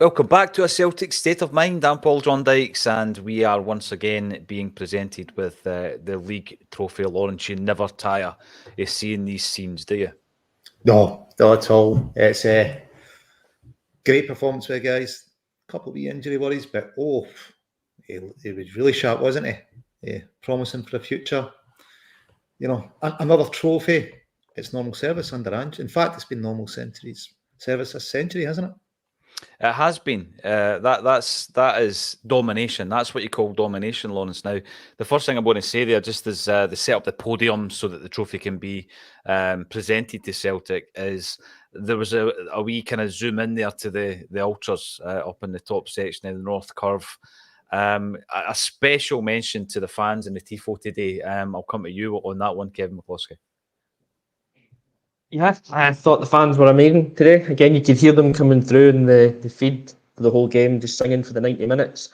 Welcome back to A Celtic State of Mind. I'm Paul John Dykes, and we are once again being presented with the league trophy. Lawrence, you never tire of seeing these scenes, do you? No, not at all. It's a great performance for the guys. A couple of wee injury worries, but he was really sharp, wasn't he? Yeah, promising for the future. You know, another trophy. It's normal service under Ange. In fact, it's been normal service this century, hasn't it? It has been. That is domination. That's what you call domination, Lawrence. Now, the first thing I'm going to say there, just as they set up the podium so that the trophy can be presented to Celtic, is there was a wee kind of zoom in there to the ultras up in the top section of the North Curve. A special mention to the fans and the tifo today. I'll come to you on that one, Kevin McCloskey. Yeah, I thought the fans were amazing today. Again, you could hear them coming through in the feed for the whole game, just singing for the 90 minutes.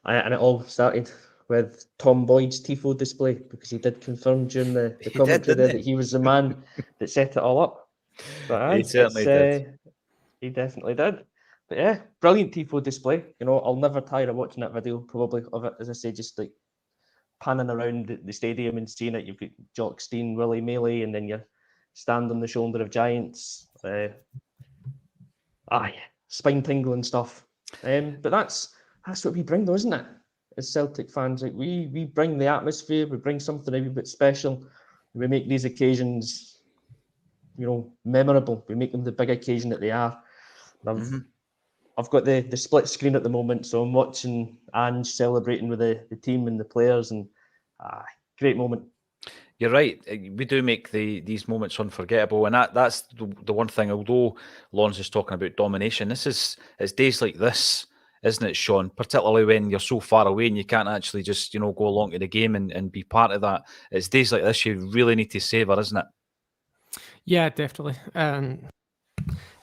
And it all started with Tom Boyd's tifo display, because he did confirm during the commentary there that he was the man that set it all up. But he certainly did. He definitely did. But yeah, brilliant tifo display. You know, I'll never tire of watching that video, probably, of it, as I say, just like panning around the stadium and seeing it. You've got Jock Stein, Willie Mealy, and then you're stand on the shoulder of giants. Spine tingling stuff. But that's what we bring, though, isn't it? As Celtic fans, like we bring the atmosphere, we bring something a wee bit special. We make these occasions, you know, memorable. We make them the big occasion that they are. I've got the split screen at the moment, so I'm watching Ange celebrating with the team and the players, and great moment. You're right. We do make these moments unforgettable, and that's the one thing. Although Lawrence is talking about domination, it's days like this, isn't it, Sean? Particularly when you're so far away and you can't actually just go along to the game and be part of that. It's days like this you really need to savour, isn't it? Yeah, definitely.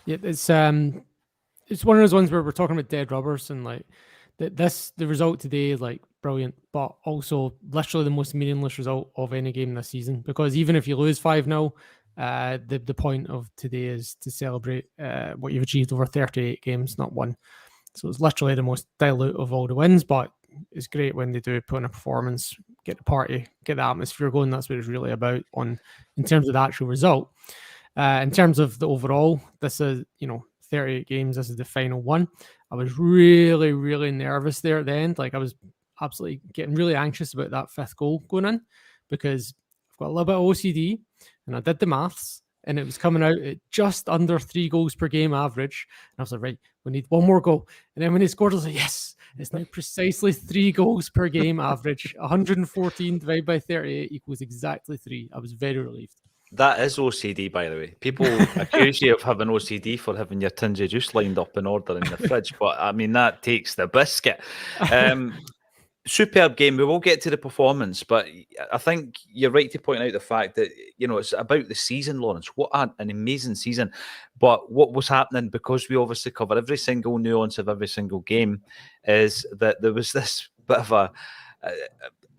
It's one of those ones where we're talking about dead rubbers, and like the result today is like brilliant, but also literally the most meaningless result of any game this season, because even if you lose 5-0, the point of today is to celebrate what you've achieved over 38 games, not one. So it's literally the most dilute of all the wins, but it's great when they do put on a performance, get the party, get the atmosphere going. That's what it's really about in terms of the actual result. In terms of the overall, this is 38 games. This is the final one. I was really, really nervous there at the end. Like, I was absolutely getting really anxious about that fifth goal going in, because I've got a little bit of OCD, and I did the maths, and it was coming out at just under 3 goals per game average. And I was like, right, we need one more goal. And then when he scored, I was like, yes, it's now precisely 3 goals per game average. 114 divided by 38 equals exactly 3. I was very relieved. That is OCD, by the way. People accuse you of having OCD for having your tins of juice lined up in order in the fridge, but I mean, that takes the biscuit. Superb game. We will get to the performance, but I think you're right to point out the fact that, it's about the season, Lawrence. What an amazing season. But what was happening, because we obviously cover every single nuance of every single game, is that there was this bit of a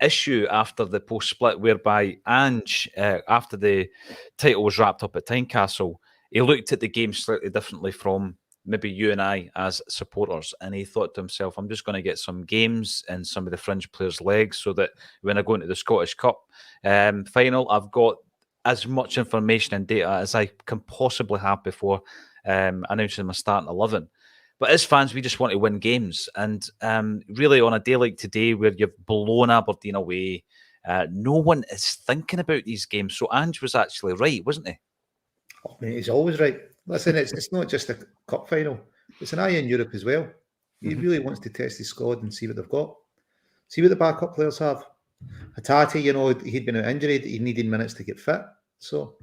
issue after the post-split, whereby Ange, after the title was wrapped up at Tynecastle, he looked at the game slightly differently from maybe you and I as supporters, and he thought to himself, I'm just going to get some games in some of the fringe players' legs so that when I go into the Scottish Cup final, I've got as much information and data as I can possibly have before announcing my starting 11. But as fans, we just want to win games. And really, on a day like today, where you've blown Aberdeen away, no one is thinking about these games. So Ange was actually right, wasn't he? Oh, mate, he's always right. Listen, it's not just a cup final. It's an eye in Europe as well. He really wants to test his squad and see what they've got. See what the backup players have. Hatate, he'd been out injured. He needed minutes to get fit. So,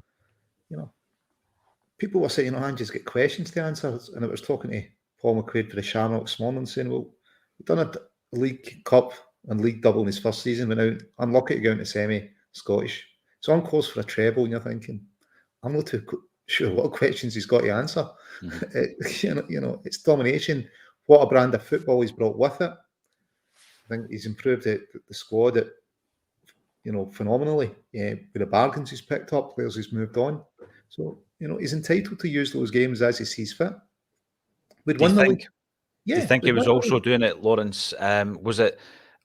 people were saying, Ange's got questions to answer. And I was talking to Paul McQuaid for the Shamrock this morning, saying, well, we've done a League Cup and League double in his first season, went out unlucky to go into semi-Scottish. So on course for a treble, and you're thinking, I'm not too sure what questions he's got to answer. It's domination. What a brand of football he's brought with it. I think he's improved the squad phenomenally. Yeah, with the bargains he's picked up, players he's moved on. So, he's entitled to use those games as he sees fit. We'd won the league. Yeah. Do you think he was also doing it, Lawrence? Was it,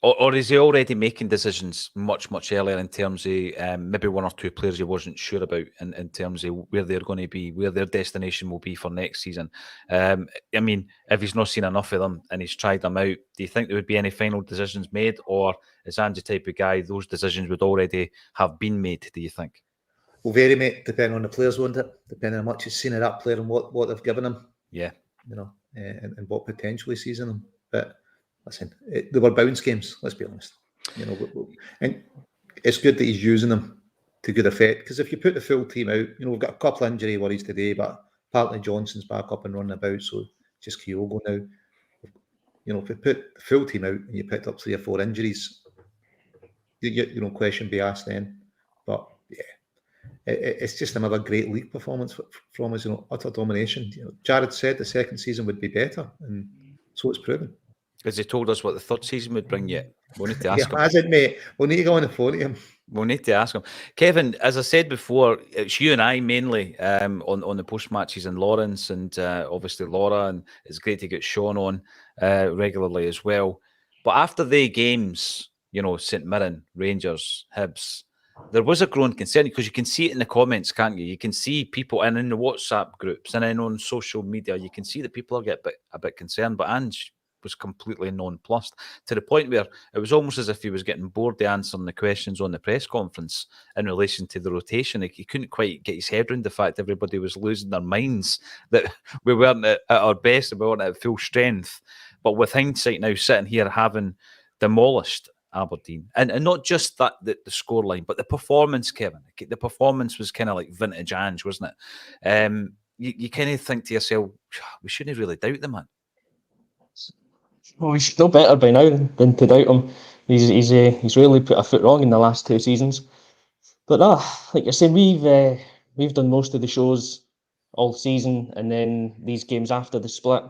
or is he already making decisions much earlier in terms of maybe one or two players he wasn't sure about in terms of where they're going to be, where their destination will be for next season? I mean, if he's not seen enough of them and he's tried them out, do you think there would be any final decisions made, or is Ange the type of guy those decisions would already have been made? Do you think? Will vary, mate, depending on the players, won't it? Depending on how much he's seen of that player and what they've given him. Yeah. And what potential he sees in them. But listen, they were bounce games, let's be honest. And it's good that he's using them to good effect, because if you put the full team out, we've got a couple of injury worries today, but partly Johnson's back up and running about, so just Kyogo now. If you put the full team out and you picked up 3 or 4 injuries, question be asked then. But yeah, it's just another great league performance from us, utter domination. Jared said the second season would be better, and so it's proven. Has he told us what the third season would bring yet? We'll need to ask him. Hasn't, mate. We'll need to go on the phone to him. We'll need to ask him. Kevin, as I said before, it's you and I mainly on the post matches, and Lawrence and obviously Laura, and it's great to get Sean on regularly as well. But after the games, St Mirren, Rangers, Hibs, there was a growing concern, because you can see it in the comments, can't you? You can see people, and in the WhatsApp groups and then on social media, you can see that people are a bit concerned. But Ange was completely nonplussed, to the point where it was almost as if he was getting bored of answering the questions on the press conference in relation to the rotation. He couldn't quite get his head around the fact everybody was losing their minds, that we weren't at our best and we weren't at full strength. But with hindsight now, sitting here having demolished Aberdeen, and not just that the scoreline, but the performance, Kevin. The performance was kind of like vintage Ange, wasn't it? You kind of think to yourself, we shouldn't really doubt the man. Well, we should know better by now than to doubt him. He's really put a foot wrong in the last 2 seasons. But like you're saying, we've done most of the shows all season, and then these games after the split,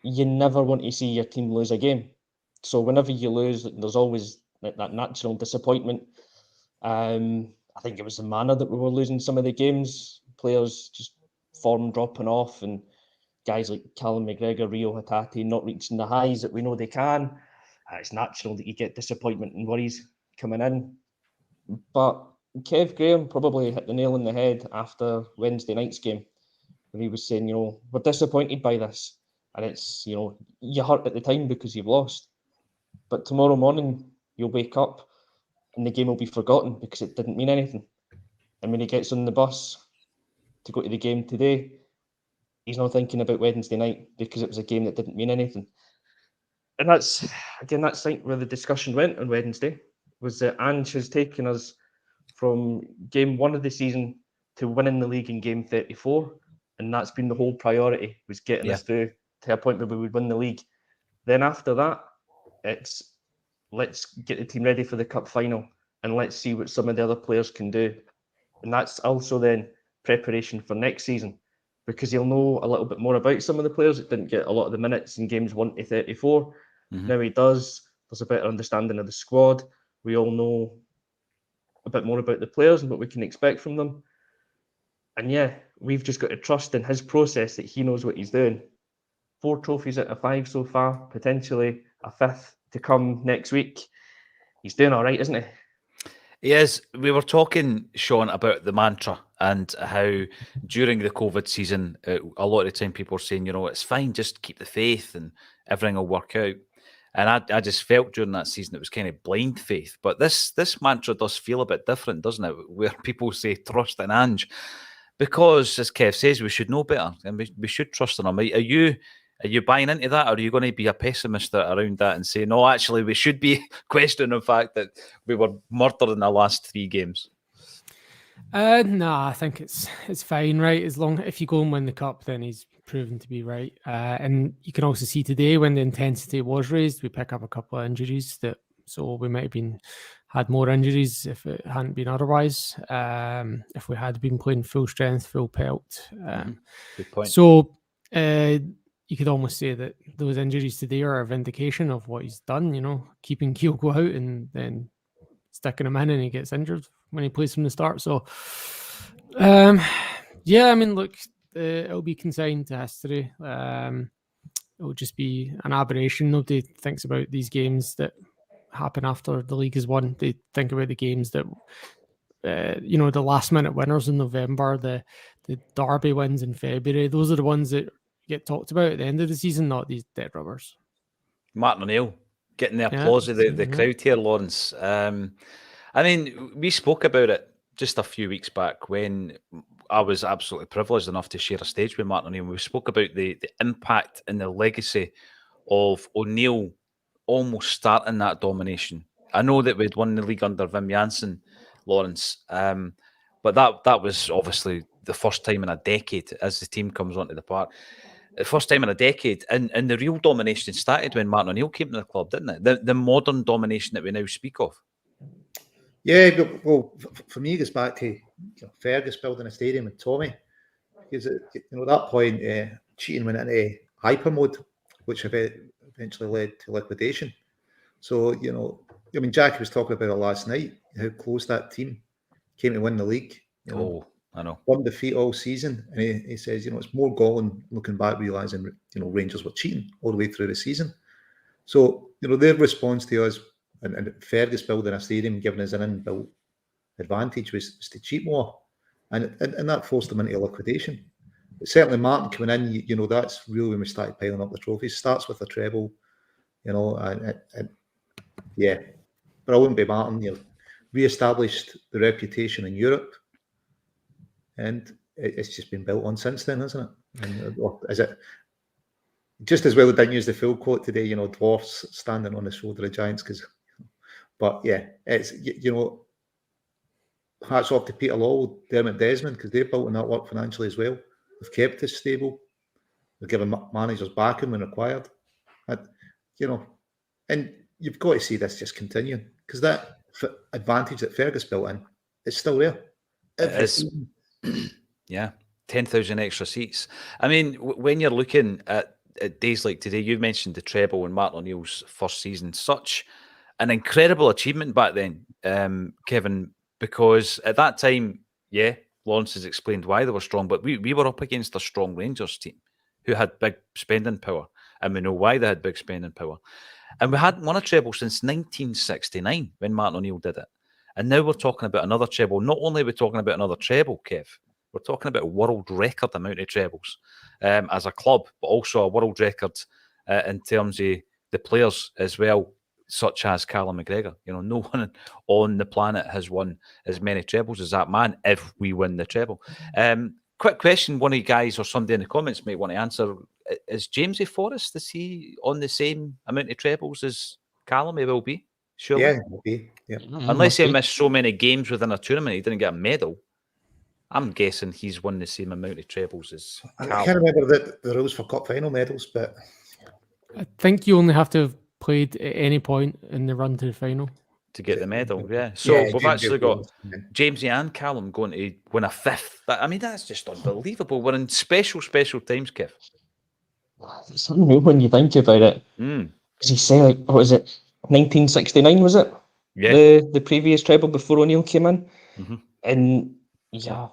you never want to see your team lose a game. So whenever you lose, there's always that natural disappointment. I think it was the manner that we were losing some of the games. Players just form dropping off, and guys like Callum McGregor, Rio Hatate not reaching the highs that we know they can. It's natural that you get disappointment and worries coming in. But Kev Graham probably hit the nail on the head after Wednesday night's game, when he was saying, we're disappointed by this. And it's, you hurt at the time because you've lost. But tomorrow morning, you'll wake up and the game will be forgotten because it didn't mean anything. And when he gets on the bus to go to the game today, he's not thinking about Wednesday night because it was a game that didn't mean anything. And that's where the discussion went on Wednesday, was that Ange has taken us from game 1 of the season to winning the league in game 34. And that's been the whole priority, was getting us through to a point where we would win the league. Then after that, it's let's get the team ready for the cup final and let's see what some of the other players can do. And that's also then preparation for next season, because he'll know a little bit more about some of the players that didn't get a lot of the minutes in games 1 to 34. Mm-hmm. Now he does. There's a better understanding of the squad. We all know a bit more about the players and what we can expect from them. And we've just got to trust in his process, that he knows what he's doing. 4 trophies out of 5 so far, potentially a 5th to come next week. He's doing all right, isn't he? He is. We were talking, Sean, about the mantra and how during the COVID season, a lot of the time people were saying, it's fine, just keep the faith and everything will work out. And I just felt during that season it was kind of blind faith. But this mantra does feel a bit different, doesn't it? Where people say trust in Ange. Because, as Kev says, we should know better and we should trust in him. Are you buying into that, or are you going to be a pessimist around that and say, no, actually, we should be questioning the fact that we were murdered in the last 3 games? No, I think it's fine, right? If you go and win the cup, then he's proven to be right. And you can also see today, when the intensity was raised, we pick up a couple of injuries, so we might have had more injuries if it hadn't been otherwise. If we had been playing full strength, full pelt. Good point. So you could almost say that those injuries today are a vindication of what he's done, keeping Kyogo out and then sticking him in, and he gets injured when he plays from the start. So, look, it'll be consigned to history. it will just be an aberration. Nobody thinks about these games that happen after the league is won. They think about the games that, the last minute winners in November, the derby wins in February. Those are the ones that get talked about at the end of the season, not these dead rubbers. Martin O'Neill getting the Yeah, applause of the yeah. crowd here, Lawrence. I mean, we spoke about it just a few weeks back when I was absolutely privileged enough to share a stage with Martin O'Neill. We spoke about the impact and the legacy of O'Neill almost starting that domination. I know that we'd won the league under Wim Jansen, Lawrence, but that was obviously the first time in a decade as the team comes onto the park. The first time in a decade, and the real domination started when Martin O'Neill came to the club, didn't it? The modern domination that we now speak of. Yeah, well, for me, it goes back to Fergus building a stadium with Tommy, because at that point, cheating went into hyper mode, which eventually led to liquidation. So Jackie was talking about it last night, how close that team came to win the league. I know. One defeat all season, and he says, it's more galling looking back, realising, Rangers were cheating all the way through the season. So, their response to us and Fergus building a stadium, giving us an inbuilt advantage was to cheat more, and that forced them into liquidation. But certainly, Martin coming in, that's really when we started piling up the trophies. Starts with a treble, and yeah, but I wouldn't be Martin. Re-established the reputation in Europe. And it's just been built on since then, isn't it? And is it just as well? They didn't use the full quote today. Dwarfs standing on the shoulder of giants. But yeah, it's hats off to Peter Lawwell, Dermot Desmond, because they've built on that work financially as well. They've kept us stable. They've given managers backing when required. And you've got to see this just continuing, because that advantage that Fergus built in is still there. Yeah, 10,000 extra seats. I mean, when you're looking at days like today, you mentioned the treble in Martin O'Neill's first season. Such an incredible achievement back then, Kevin, because at that time, Lawrence has explained why they were strong, but we were up against a strong Rangers team who had big spending power, and we know why they had big spending power. And we hadn't won a treble since 1969 when Martin O'Neill did it. And now we're talking about another treble. Not only are we talking about another treble, Kev, we're talking about a world record amount of trebles as a club, but also a world record in terms of the players as well, such as Callum McGregor. No one on the planet has won as many trebles as that man if we win the treble. Quick question, one of you guys or somebody in the comments might want to answer. Is Jamesy Forrest, is he on the same amount of trebles as Callum? He will be, sure. Yeah, he will be. Yeah. Unless he missed so many games within a tournament, he didn't get a medal. I'm guessing he's won the same amount of trebles as Callum. I can't remember the rules for cup final medals, but I think you only have to have played at any point in the run to the final to get the medal. Yeah. So we've actually got Jamesy and Callum going to win a fifth. That's just unbelievable. We're in special times, Kev. It's unreal when you think about it. Because he said, what was it? 1969 was it? Yeah. The previous treble before O'Neill came in. Mm-hmm. And yeah,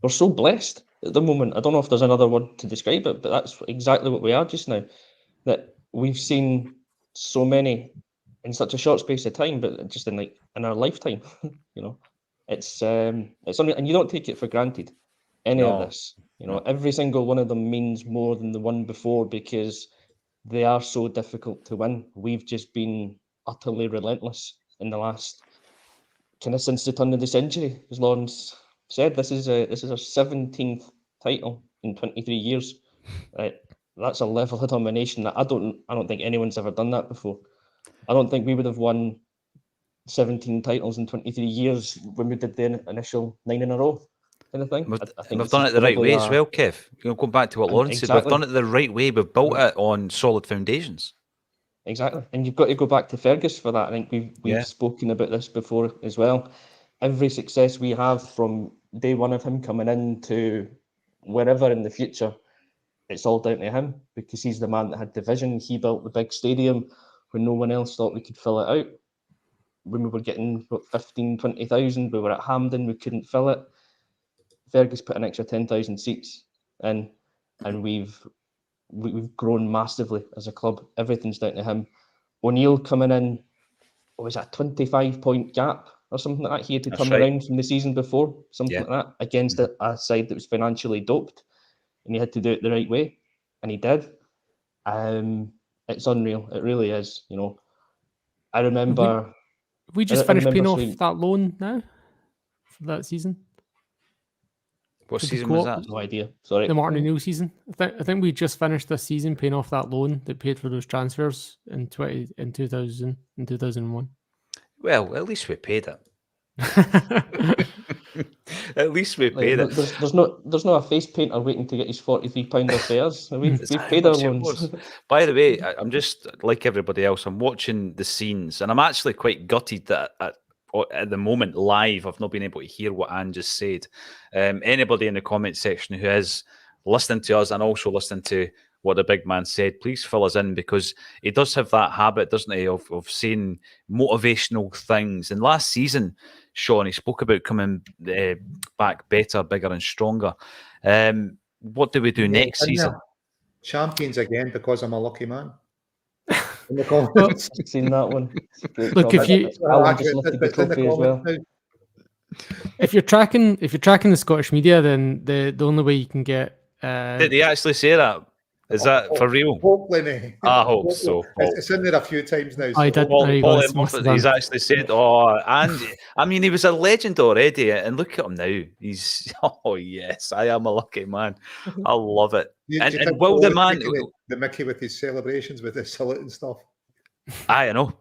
we're so blessed at the moment. I don't know if there's another word to describe it, but that's exactly what we are just now. That we've seen so many in such a short space of time, but just in our lifetime. It's unreal, and you don't take it for granted. Any of this, every single one of them means more than the one before, because they are so difficult to win. We've just been utterly relentless in the last since the turn of the century. As Lawrence said, this is our 17th title in 23 years. Right, that's a level of domination that I don't think anyone's ever done that before. I don't think we would have won 17 titles in 23 years when we did the initial 9 in a row kind of thing. I think we've done it the right way as well, Kev. Going back to what Lawrence said, we've done it the right way. We've built it on solid foundations. Exactly, and you've got to go back to Fergus for that. I think we've spoken about this before as well. Every success we have from day one of him coming in to wherever in the future, it's all down to him, because he's the man that had the vision. He built the big stadium when no one else thought we could fill it out. When we were getting 15, 20,000, we were at Hampden, we couldn't fill it. Fergus put an extra 10,000 seats in, and we've we've grown massively as a club. Everything's down to him. O'Neill coming in, what was that, 25-point gap or something like that? He had to That's turn right. around from the season before, something Yeah. like that, against a side that was financially doped, and he had to do it the right way, and he did. It's unreal. It really is. You know, I remember. We just I finished paying remember off saying- that loan now for that season. What Did the season was co-op- that? No idea. Sorry. The Martin O'Neill season. I think we just finished this season paying off that loan that paid for those transfers in 2000 and 2001. Well, at least we paid it. At least we paid it. There's no a face painter waiting to get his £43 of fares. We've It's how paid our much it loans. was. By the way, I'm just like everybody else. I'm watching the scenes, and I'm actually quite gutted that at the moment live, I've not been able to hear what Anne just said. Anybody in the comment section who is listening to us and also listening to what the big man said, please fill us in, because he does have that habit, doesn't he, of saying motivational things. And last season, Sean, he spoke about coming back better, bigger and stronger. What do we do next season? Champions again because I'm a lucky man. In the comments. I've seen that one. Look, if you- Alan just lifted the It's in the trophy as well. comments now. If you're tracking the Scottish media, then the only way you can get Did he actually say that? Is that for real? Hopefully, mate. I hope so. It's in there a few times now. I so did. Paul, There you Paul go, M. it's must have Murphy, he's done. actually said, "Oh, and I mean, he was a legend already, and look at him now. He's oh yes, I am a lucky man. I love it. Do you And think will the Paul man? is taking the Mickey with his celebrations with his salute and stuff? I know.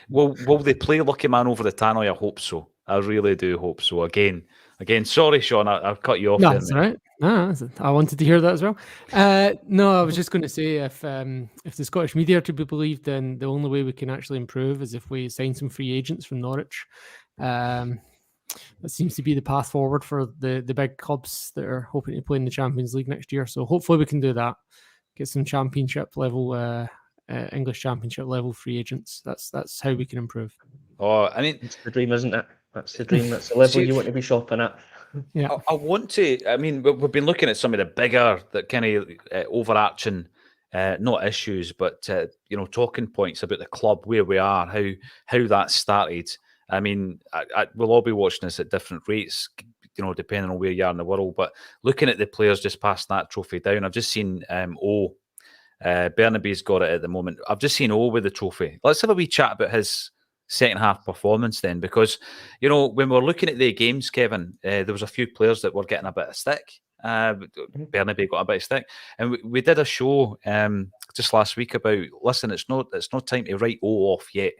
Will they play Lucky Man over the Tannoy? I hope so. I really do hope so. Again. Sorry, Sean, I've cut you off No, there. that's mate. all right. No, I wanted to hear that as well. No, I was just going to say if the Scottish media are to be believed, then the only way we can actually improve is if we sign some free agents from Norwich. That seems to be the path forward for the big clubs that are hoping to play in the Champions League next year. So hopefully we can do that. Get some Championship level, English Championship level free agents. That's how we can improve. Oh, I mean, It's the dream, isn't it? That's the dream. That's the level you want to be shopping at. Yeah. I want to. I mean, we've been looking at some of the bigger, that kind of overarching, not issues, but talking points about the club, where we are, how that started. I mean, we'll all be watching this at different rates, depending on where you are in the world. But looking at the players just passing that trophy down, I've just seen Bernabe's got it at the moment. I've just seen O with the trophy. Let's have a wee chat about his second half performance then, because when we're looking at the games, Kevin, there was a few players that were getting a bit of stick. Bernabe got a bit of stick, and we did a show just last week about, listen, it's not time to write O off yet,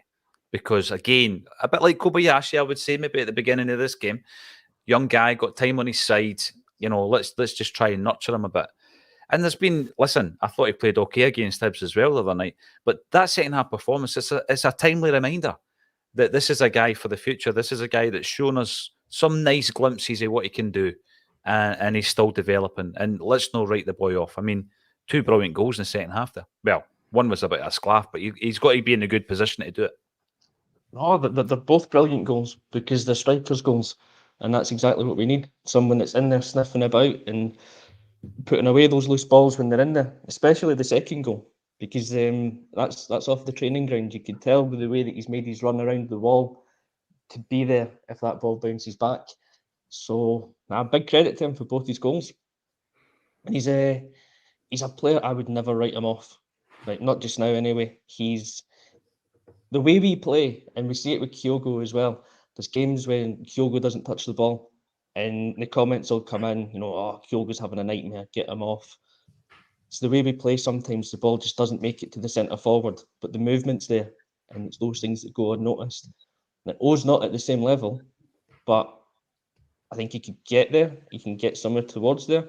because again, a bit like Kobayashi, I would say maybe at the beginning of this game, young guy, got time on his side. Let's just try and nurture him a bit. And there's been, listen, I thought he played okay against Hibs as well the other night, but that second half performance, it's a timely reminder that this is a guy for the future. This is a guy that's shown us some nice glimpses of what he can do, and he's still developing. And let's not write the boy off. I mean, 2 brilliant goals in the second half there. Well, one was a bit of a sclaff, but he's got to be in a good position to do it. No, they're both brilliant goals because they're strikers' goals, and that's exactly what we need. Someone that's in there sniffing about and putting away those loose balls when they're in there, especially the second goal, because that's off the training ground. You can tell with the way that he's made his run around the wall to be there if that ball bounces back. So, big credit to him for both his goals. And he's a player I would never write him off. Like, not just now anyway. He's the way we play, and we see it with Kyogo as well. There's games when Kyogo doesn't touch the ball, and the comments will come in, Kyogo's having a nightmare, get him off. It's the way we play. Sometimes the ball just doesn't make it to the centre forward, but the movement's there, and it's those things that go unnoticed. Now, O's not at the same level, but I think he could get there. He can get somewhere towards there,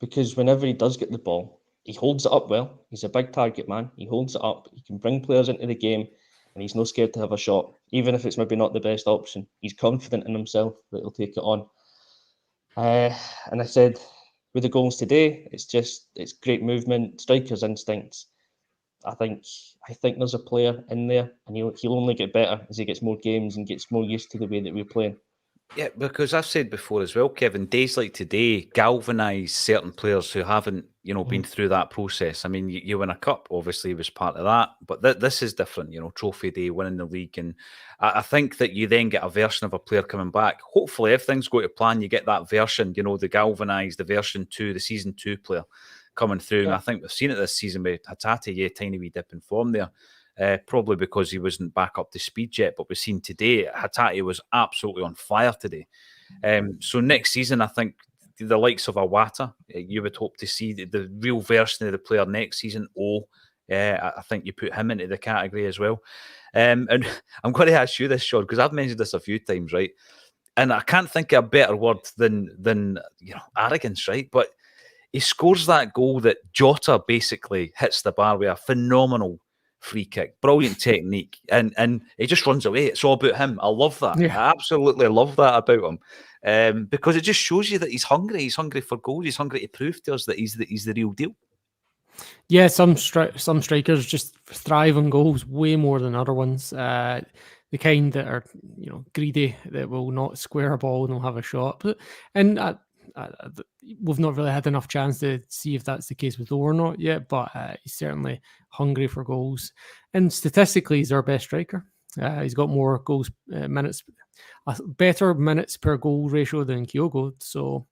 because whenever he does get the ball, he holds it up well. He's a big target man. He holds it up. He can bring players into the game, and he's not scared to have a shot, even if it's maybe not the best option. He's confident in himself that he'll take it on. And I said, with the goals today, it's great movement, striker's instincts. I think there's a player in there, and he'll only get better as he gets more games and gets more used to the way that we're playing. Yeah, because I've said before as well, Kevin, days like today galvanise certain players who haven't, been through that process. I mean, you win a cup, obviously, was part of that, but this is different, trophy day, winning the league. And I think that you then get a version of a player coming back. Hopefully, if things go to plan, you get that version, the galvanised, the version 2, the season 2 player coming through. And I think we've seen it this season with Hatate, tiny wee dip in form there. Probably because he wasn't back up to speed yet, but we've seen today, Hatate was absolutely on fire today. So next season, I think the likes of Awata, you would hope to see the real version of the player next season. I think you put him into the category as well. And I'm going to ask you this, Sean, because I've mentioned this a few times, right? And I can't think of a better word than arrogance, right? But he scores that goal that Jota basically hits the bar with a phenomenal free kick, brilliant technique, and he just runs away. It's all about him. I love that. Yeah. I absolutely love that about him, because it just shows you that he's hungry. He's hungry for goals. He's hungry to prove to us that he's the real deal. Yeah, some strikers just thrive on goals way more than other ones. The kind that are greedy, that will not square a ball and will have a shot. And we've not really had enough chance to see if that's the case with Lowe or not yet, but he's certainly hungry for goals. And statistically, he's our best striker. He's got more goals, minutes, a better minutes per goal ratio than Kyogo. So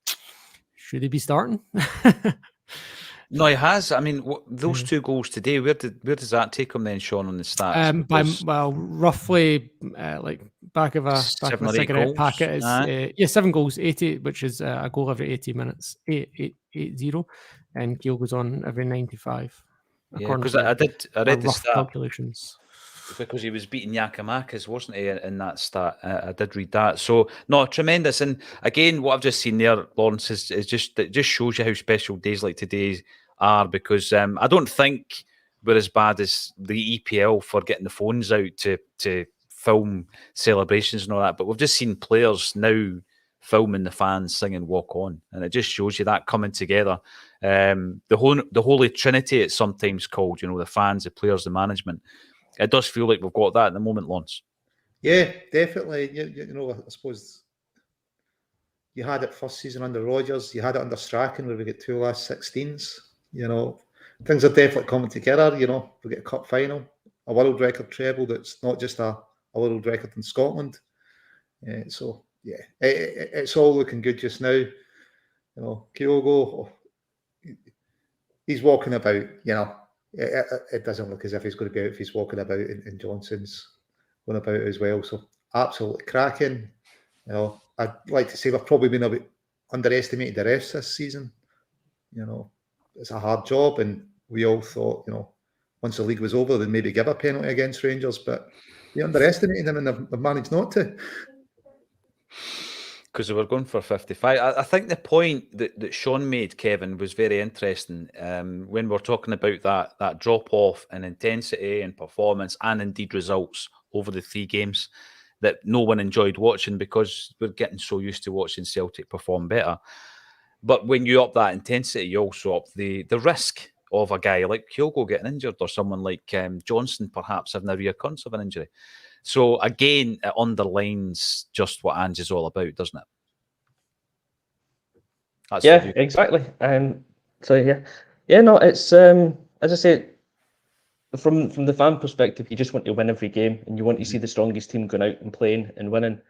should he be starting? No, he has. I mean, those 2 goals today, where does that take him then, Sean, on the stats? Roughly like back of a 7 or 8 cigarette goals. packet is 7 goals, 80, which is a goal every 80 minutes, 80, and Kyogo's on every 95. Yeah, because I read the stat calculations. because he was beating Giakoumakis, wasn't he, in that stat? I did read that. So, no, tremendous. And again, what I've just seen there, Lawrence, is just shows you how special days like today are, because I don't think we're as bad as the EPL for getting the phones out to film celebrations and all that, but we've just seen players now filming the fans singing "Walk On," and it just shows you that coming together. The Holy Trinity, it's sometimes called, the fans, the players, the management. It does feel like we've got that at the moment, Lawrence. Yeah, definitely. I suppose you had it first season under Rodgers, you had it under Strachan, where we get 2 last 16s. Things are definitely coming together. We get a cup final, a world record treble that's not just a world record in Scotland. So yeah, it's all looking good just now. Kyogo, he's walking about. It doesn't look as if he's going to be out if he's walking about, and Johnson's going about as well. So absolutely cracking. I'd like to say we've probably been a bit underestimated the refs this season. It's a hard job, and we all thought, once the league was over, they'd maybe give a penalty against Rangers, but we underestimated them, and they've managed not to. Because they were going for 55. I think the point that Sean made, Kevin, was very interesting. When we're talking about that drop-off in intensity and performance, and indeed results over the 3 games that no one enjoyed watching, because we're getting so used to watching Celtic perform better. But when you up that intensity, you also up the risk of a guy like Kyogo getting injured, or someone like Johnson perhaps having a reoccurrence of an injury. So again, it underlines just what Ange is all about, doesn't it? That's exactly. No, it's as I say, from the fan perspective, you just want to win every game, and you want to see the strongest team going out and playing and winning.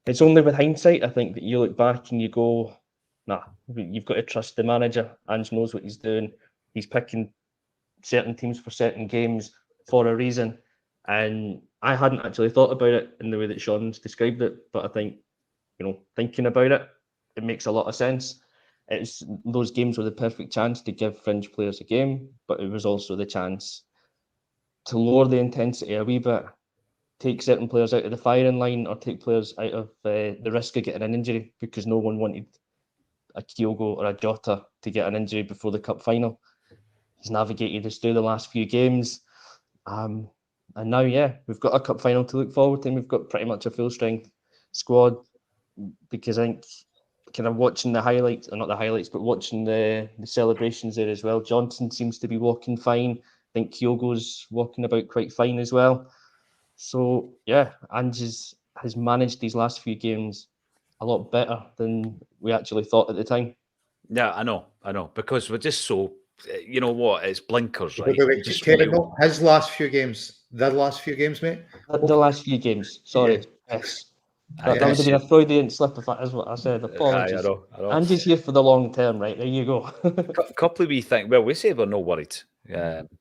It's only with hindsight, I think, that you look back and you go, nah, you've got to trust the manager. Ange knows what he's doing. He's picking certain teams for certain games for a reason. And I hadn't actually thought about it in the way that Sean's described it, but I think, thinking about it, it makes a lot of sense. It's those games were the perfect chance to give fringe players a game, but it was also the chance to lower the intensity a wee bit, take certain players out of the firing line, or take players out of the risk of getting an injury, because no one wanted a Kyogo or a Jota to get an injury before the cup final. He's navigated us through the last few games. And now, we've got a cup final to look forward to, and we've got pretty much a full strength squad, because I think kind of watching the highlights, or not the highlights, but watching the celebrations there as well. Johnson seems to be walking fine. I think Kyogo's walking about quite fine as well. So, Ange has managed these last few games a lot better than we actually thought at the time. Yeah, I know. I know, because we're just so, you know what, it's blinkers, right? Wait, wait, We wait, just Kevin, really- no, his last few games, their last few games, mate. The last few games. Sorry. Yes. That would have been a Freudian slip if that is what I said. Apologies. I know. Andy's here for the long term, right? There you go. Couple of wee things. Well, we say we're not worried,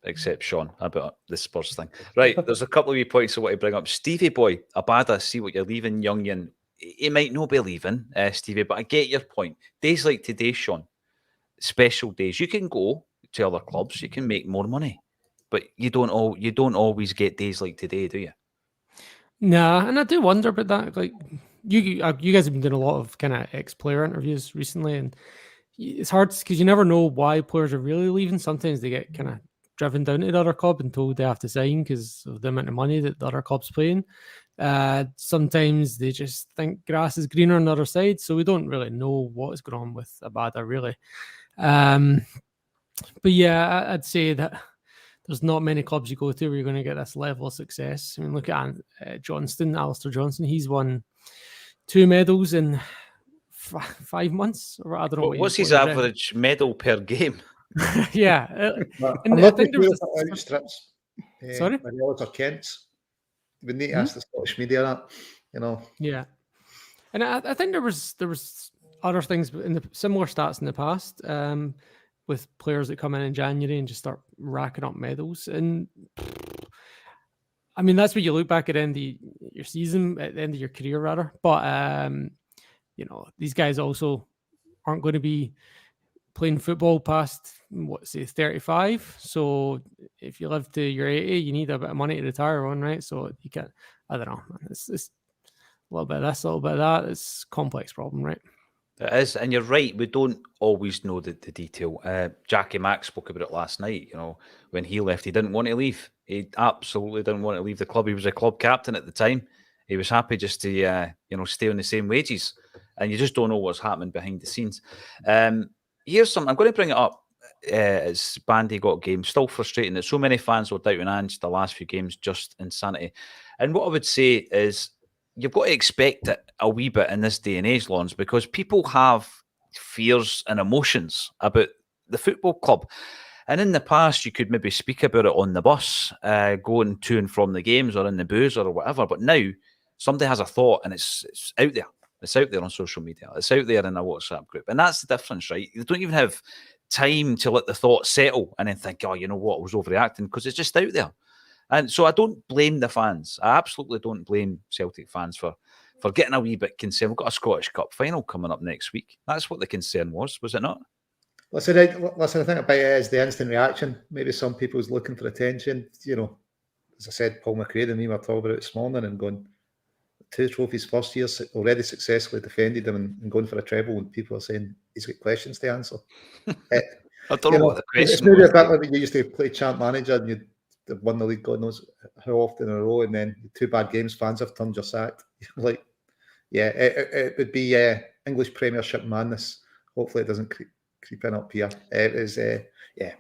except Sean about the Spurs thing. Right, there's a couple of wee points I want to bring up. Stevie boy, Abada, see what you're leaving, Youngin. He might not be leaving, Stevie, but I get your point. Days like today, Sean, special days. You can go to other clubs, you can make more money, but you don't always get days like today, do you? Nah, and I do wonder about that. Like you guys have been doing a lot of kind of ex-player interviews recently, and it's hard because you never know why players are really leaving. Sometimes they get kind of driven down to the other club and told they have to sign because of the amount of money that the other club's paying. Sometimes they just think grass is greener on the other side, so we don't really know what is going on with Abada really. But yeah, I'd say that there's not many clubs you go to where you're going to get this level of success. I mean, look at Alistair Johnston. He's won 2 medals in 5 months. Or I don't know. What's his average medal per game? Yeah. I'm not too sure about outstrips. Sorry? Mariolas or Kent's. We need to ask the Scottish media that, you know. Yeah. And I think there was other things in the similar stats in the past with players that come in January and just start racking up medals. And I mean, that's what you look back at the end of your season, at the end of your career, rather. But, you know, these guys also aren't going to be playing football past, 35. So if you live to your 80, you need a bit of money to retire on, right? So you can't, I don't know. It's a little bit of this, a little bit of that. It's a complex problem, right? It is, and you're right. We don't always know the detail. Jackie Mack spoke about it last night. You know, when he left, he didn't want to leave. He absolutely didn't want to leave the club. He was a club captain at the time. He was happy just to, stay on the same wages. And you just don't know what's happening behind the scenes. Here's something. I'm going to bring it up. As Bandy got game, still frustrating that so many fans were doubting Ange the last few games. Just insanity. And what I would say is, you've got to expect it a wee bit in this day and age, Lawrence, because people have fears and emotions about the football club. And in the past, you could maybe speak about it on the bus, going to and from the games or in the booze or whatever. But now, somebody has a thought and it's out there. It's out there on social media. It's out there in a WhatsApp group. And that's the difference, right? You don't even have time to let the thought settle and then think, oh, you know what, I was overreacting, because it's just out there. And so I don't blame the fans. I absolutely don't blame Celtic fans for getting a wee bit concerned. We've got a Scottish Cup final coming up next week. That's what the concern was it not? Listen, the thing about it is the instant reaction. Maybe some people's looking for attention. You know, as I said, Paul McCrae and me were talking about it this morning and going, 2 trophies first year, already successfully defended them and going for a treble, and people are saying he's got questions to answer. I don't know what the question it's maybe was. a bit like when you used to play champ manager and you'd won the league God knows how often in a row, and then 2 bad games, fans have turned your sacked. Like, yeah, it would be English Premiership madness. Hopefully it doesn't creep in up here. It is, yeah.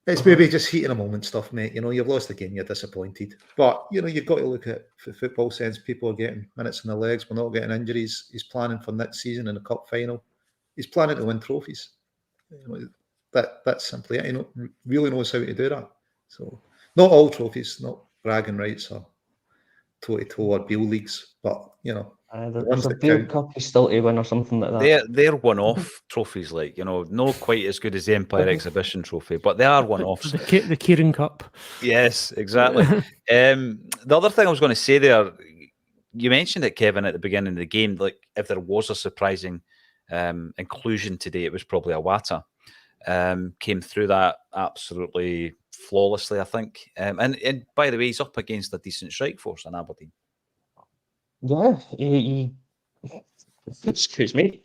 It's maybe just heat in a moment stuff, mate. You know, you've lost the game, you're disappointed. But, you know, you've got to look at, for football sense, people are getting minutes in the legs. We're not getting injuries. He's planning for next season in the cup final. He's planning to win trophies. You know, that's simply it. He really knows how to do that. So, not all trophies, not bragging rights or toe-to-toe or Beale leagues, but, you know, there's a Beale Cup he's still to win or something like that. They're one-off trophies, like, you know, not quite as good as the Empire Exhibition Trophy, but they are one-offs. The Kieran Cup. Yes, exactly. The other thing I was going to say there, you mentioned it, Kevin, at the beginning of the game, like if there was a surprising inclusion today, it was probably Iwata. Came through that absolutely flawlessly, I think. And by the way, he's up against a decent strike force in Aberdeen. Yeah, he excuse me.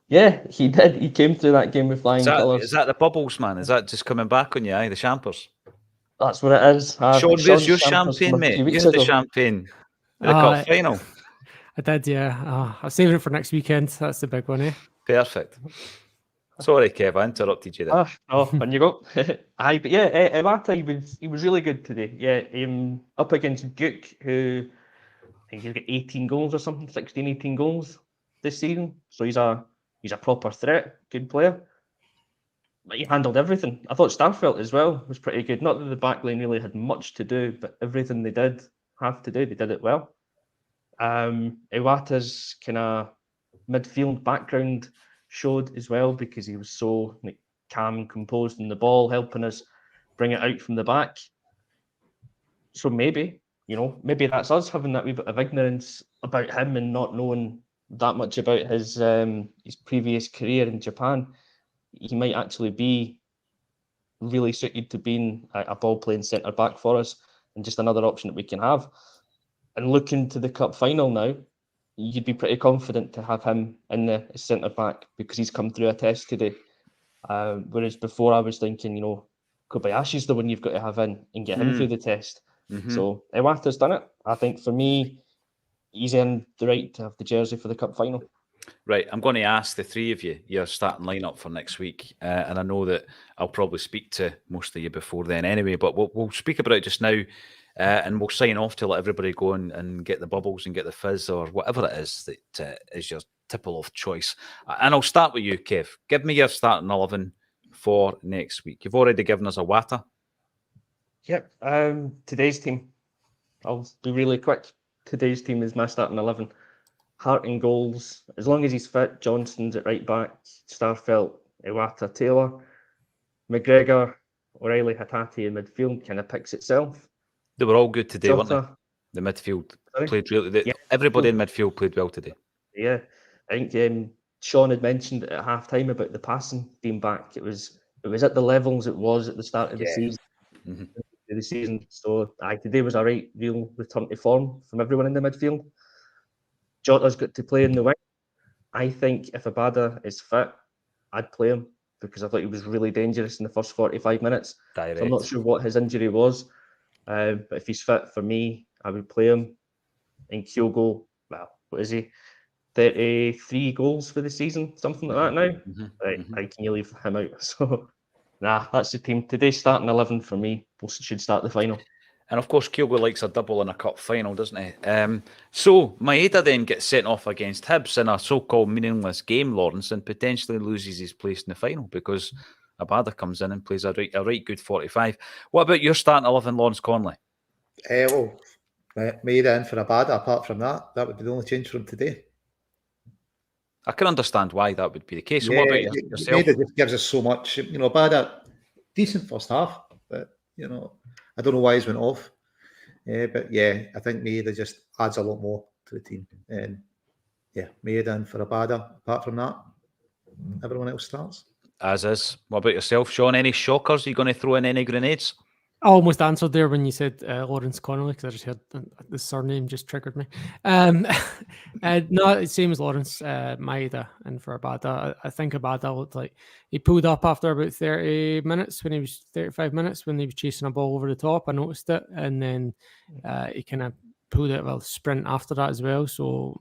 Yeah, he did. He came through that game with flying colours. Is that the bubbles, man? Is that just coming back on you, the champers? That's what it is. Sean, where's your champagne, mate? You had the champagne in the cup final. I did, yeah. I'm saving it for next weekend. That's the big one, eh? Perfect. Sorry, Kev, I interrupted you there. Oh, when you go. Aye, but yeah, Iwata, he was really good today. Yeah, up against Duke, who I think he's got 18 goals or something, 16, 18 goals this season. So he's a proper threat, good player. he handled everything. I thought Starfelt as well was pretty good. Not that the back line really had much to do, but everything they did have to do, they did it well. Iwata's kind of midfield background showed as well, because he was so like calm and composed in the ball, helping us bring it out from the back. So maybe that's us having that wee bit of ignorance about him and not knowing that much about his previous career in Japan. He might actually be really suited to being a ball playing centre back for us, and just another option that we can have. And looking to the cup final now, you'd be pretty confident to have him in the centre back, because he's come through a test today. Whereas before I was thinking, Kobayashi's the one you've got to have in and get him through the test. So Iwata's done it. I think for me, he's earned the right to have the jersey for the cup final. Right, I'm going to ask the three of you your starting lineup for next week, and I know that I'll probably speak to most of you before then anyway, but we'll speak about it just now, and we'll sign off to let everybody go and get the bubbles and get the fizz or whatever it is that is your tipple of choice. And I'll start with you, Kev. Give me your starting 11 for next week. You've already given us a Wata. Yep. Today's team, I'll be really quick. Today's team is my starting 11. Hart in goals. As long as he's fit, Johnston's at right back, Starfelt, Iwata, Taylor. McGregor, O'Reilly, Hatate in midfield kind of picks itself. They were all good today, weren't Jota, they? The midfield sorry? played really... Yeah. Everybody in midfield played well today. Yeah. I think Sean had mentioned at half-time about the passing being back. It was at the levels it was at the start of the season. So today was a real return to form from everyone in the midfield. Jota's got to play in the wing. I think if Abada is fit, I'd play him, because I thought he was really dangerous in the first 45 minutes. So I'm not sure what his injury was, but if he's fit, for me, I would play him. And Kyogo, well, what is he? 33 goals for the season, something like that now. I can leave him out. So, that's the team. Today's starting 11 for me. We should start the final. And of course, Kyogo likes a double in a cup final, doesn't he? So Maeda then gets sent off against Hibs in a so-called meaningless game, Lawrence, and potentially loses his place in the final because Abada comes in and plays a right good 45. What about your starting 11, Lawrence Conley? Maeda in for Abada. Apart from that would be the only change from today. I can understand why that would be the case. So what about yourself? Maeda just gives us so much. Abada, decent first half, but I don't know why he's went off. But yeah, I think Maeda just adds a lot more to the team. And yeah, Maeda in for Abada. Apart from that, everyone else starts. As is. What about yourself, Sean? Any shockers? Are you going to throw in any grenades? I almost answered there when you said Lawrence Connolly, because I just heard the surname just triggered me. No, same as Lawrence, Maeda and for Abada. I think Abada looked like he pulled up after about 35 minutes when he was chasing a ball over the top. I noticed it, and then he kind of pulled out a sprint after that as well. So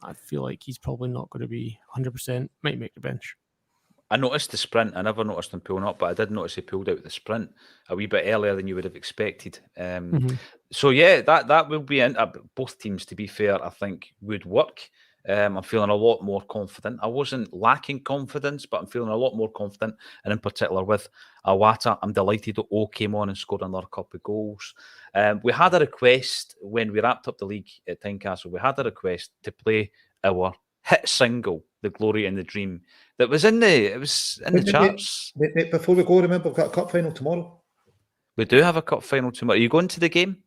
I feel like he's probably not going to be 100%. Might make the bench. I noticed the sprint. I never noticed him pulling up, but I did notice he pulled out the sprint a wee bit earlier than you would have expected. So yeah, that will be in. Both teams, to be fair, I think would work. I'm feeling a lot more confident. I wasn't lacking confidence, but I'm feeling a lot more confident, and in particular with Iwata, I'm delighted that O came on and scored another couple of goals. We had a request when we wrapped up the league at Tynecastle. We had a request to play our hit single, "The Glory and the Dream," that was in the charts. Before we go, remember we've got a cup final tomorrow. We do have a cup final tomorrow. Are you going to the game?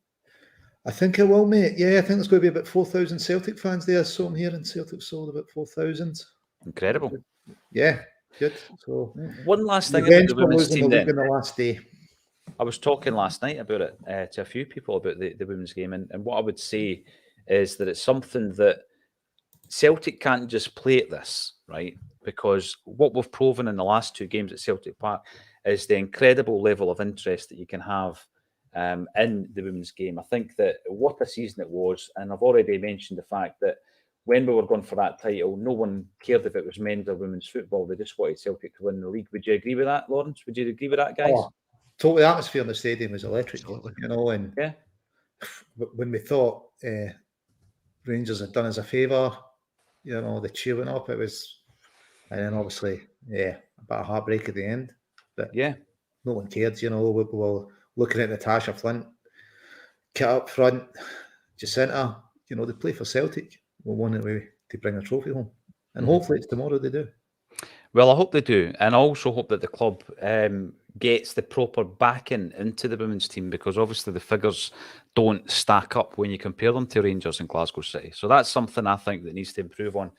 I think I will, mate. Yeah, I think there's going to be about 4,000 Celtic fans there. So I'm hearing Celtic sold about 4,000. Incredible. Yeah, good. So one last thing about the women's team then. The last day. I was talking last night about it to a few people about the women's game, and what I would say is that it's something that Celtic can't just play at this, right? Because what we've proven in the last two games at Celtic Park is the incredible level of interest that you can have in the women's game. I think that what a season it was, and I've already mentioned the fact that when we were going for that title, no one cared if it was men's or women's football. They just wanted Celtic to win the league. Would you agree with that, Lawrence? Would you agree with that, guys? Totally. The atmosphere in the stadium was electric. And yeah, when we thought Rangers had done us a favour, the cheering up, it was, and then obviously, yeah, a bit of heartbreak at the end. But Yeah. no one cared, we were looking at Natasha Flint, Kit up front, Jacinta, they play for Celtic. We want to bring a trophy home. And hopefully it's tomorrow they do. Well, I hope they do. And I also hope that the club gets the proper backing into the women's team, because obviously the figures don't stack up when you compare them to Rangers and Glasgow City. So that's something I think that needs to improve on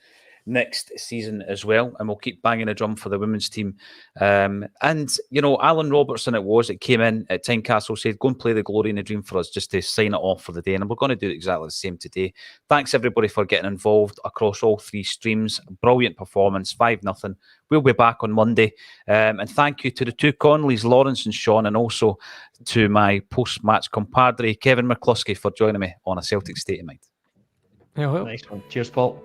next season as well, and we'll keep banging a drum for the women's team. And Alan Robertson it came in at Tynecastle, said go and play the Glory and the Dream for us just to sign it off for the day, and we're going to do exactly the same today. Thanks everybody for getting involved across all 3 streams. Brilliant performance, 5-0. We'll be back on Monday, and thank you to the 2 Conleys, Lawrence and Sean, and also to my post-match compadre Kevin McCluskey for joining me on A Celtic State of Mind. Nice one. Cheers, Paul.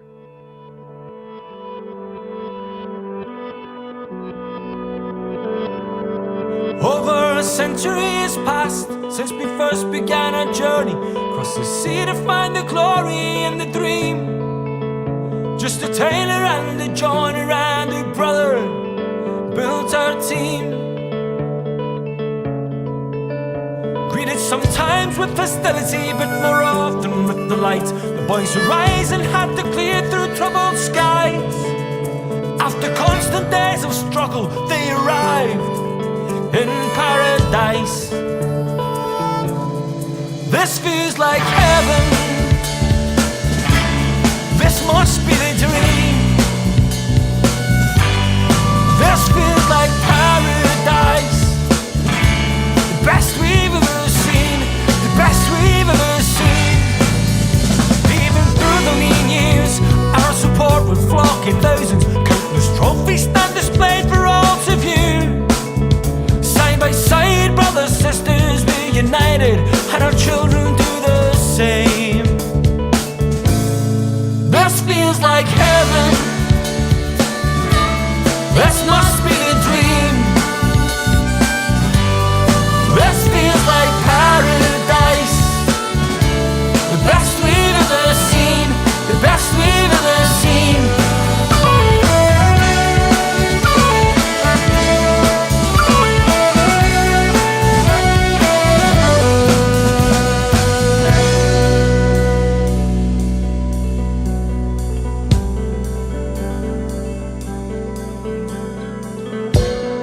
Over a century has passed since we first began our journey across the sea to find the glory and the dream. Just a tailor and a joiner and a brother built our team. Greeted sometimes with hostility, but more often with the light. The boys who rise and had to clear through troubled skies. After constant days of struggle, they arrived in paradise. This feels like heaven. This must be the dream. This feels like paradise. The best we've ever seen. The best we've ever seen. Even through the lean years, our support would flock in thousands. Countless trophies stand displayed for all to view. By side, brothers, sisters, we're united, and our children do the same. This feels like heaven. This must be the dream. This feels like paradise. The best we've ever seen. The best we've ever seen.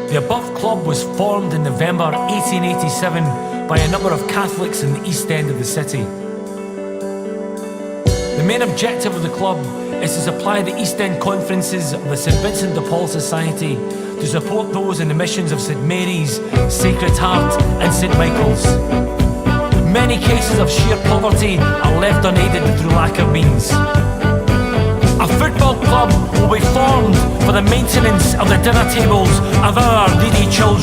The above club was formed in November 1887 by a number of Catholics in the East End of the city. The main objective of the club is to supply the East End conferences of the St Vincent de Paul Society to support those in the missions of St Mary's, Sacred Heart and St Michael's. Many cases of sheer poverty are left unaided through lack of means. A football club will be formed for the maintenance of the dinner tables of our needy children.